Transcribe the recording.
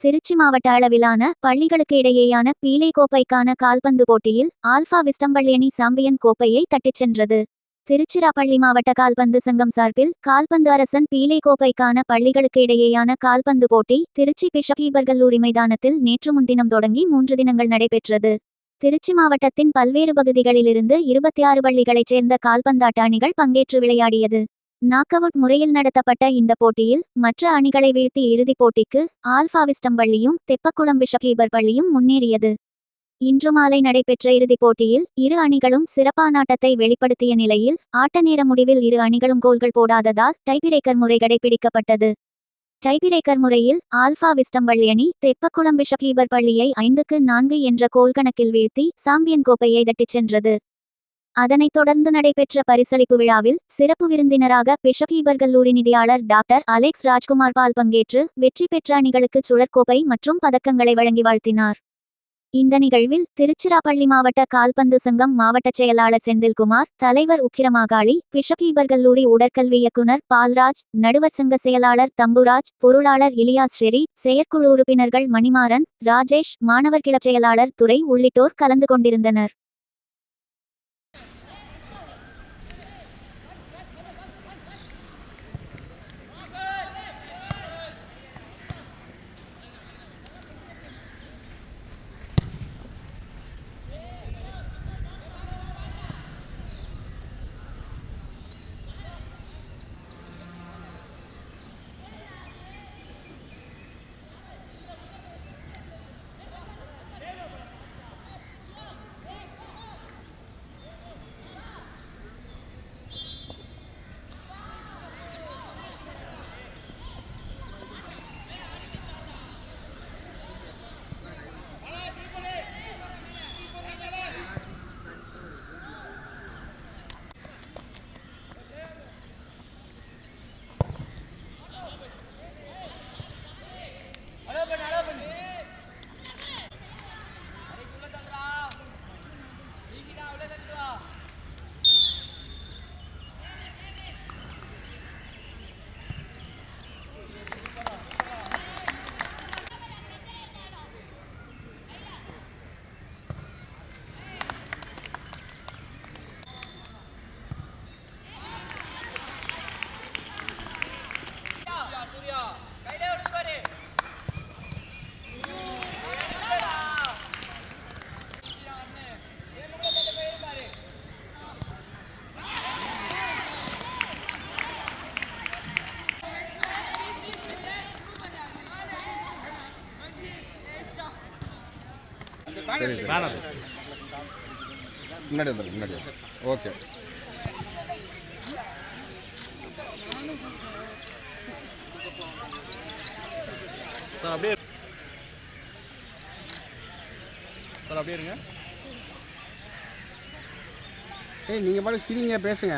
திருச்சி மாவட்ட அளவிலான பள்ளிகளுக்கு இடையேயான பீலே கோப்பைக்கான கால்பந்து போட்டியில் ஆல்பா விஸ்டம்பள்ளி அணி சாம்பியன் கோப்பையை தட்டிச் சென்றது. திருச்சிராப்பள்ளி மாவட்ட கால்பந்து சங்கம் சார்பில் கால்பந்து அரசன் பீலே கோப்பைக்கான பள்ளிகளுக்கு இடையேயான கால்பந்து போட்டி திருச்சி பிஷப் ஹீபர் கல்லூரி மைதானத்தில் நேற்று முன்தினம் தொடங்கி 3 தினங்கள் நடைபெற்றது. திருச்சி மாவட்டத்தின் பல்வேறு பகுதிகளிலிருந்து 26 பள்ளிகளைச் சேர்ந்த கால்பந்தாட்ட அணிகள் பங்கேற்று விளையாடியது. நாக்கவுட் முறையில் நடத்தப்பட்ட இந்த போட்டியில் மற்ற அணிகளை வீழ்த்தி இறுதிப் போட்டிக்கு ஆல்பா விஸ்டம்பள்ளியும் தெப்பக்குளம் பிஷப் ஹீபர் பள்ளியும் முன்னேறியது. இன்று மாலை நடைபெற்ற இறுதிப் போட்டியில் இரு அணிகளும் சிறப்பான ஆட்டத்தை வெளிப்படுத்திய நிலையில் ஆட்ட நேர முடிவில் இரு அணிகளும் கோல்கள் போடாததால் டைபிரேக்கர் முறை கடைபிடிக்கப்பட்டது. டைபிரேக்கர் முறையில் ஆல்பா விஸ்டம்பள்ளி அணி தெப்பக்குளம் பிஷப் ஹீபர் பள்ளியை 5-4 என்ற கோல் கணக்கில் வீழ்த்தி சாம்பியன் கோப்பையை தட்டிச் சென்றது. அதனைத் தொடர்ந்து நடைபெற்ற பரிசளிப்பு விழாவில் சிறப்பு விருந்தினராக பிஷப் ஹீபர் கல்லூரி நிதியாளர் டாக்டர் அலெக்ஸ் ராஜ்குமார் பால் பங்கேற்று வெற்றி பெற்ற அணிகளுக்கு சுழற்கோப்பை மற்றும் பதக்கங்களை வழங்கி வாழ்த்தினார். இந்த நிகழ்வில் திருச்சிராப்பள்ளி மாவட்ட கால்பந்து சங்கம் மாவட்ட செயலாளர் செந்தில்குமார், தலைவர் உக்கிரமாகாளி, பிஷப் ஹீபர் கல்லூரி உடற்கல்வி இயக்குனர் பால்ராஜ், நடுவர் சங்க செயலாளர் தம்புராஜ், பொருளாளர் இலியாஸ் ஷெரீப், செயற்குழு உறுப்பினர்கள் மணிமாறன், ராஜேஷ், மாணவர் கிளப் செயலாளர் துரை உள்ளிட்டோர் கலந்து கொண்டிருந்தனர். முன்னாடி முன்னாடி ஓகே. சார் அப்படியே இருங்க. நீங்கள் பாட்டு சிரிங்க, பேசுங்க.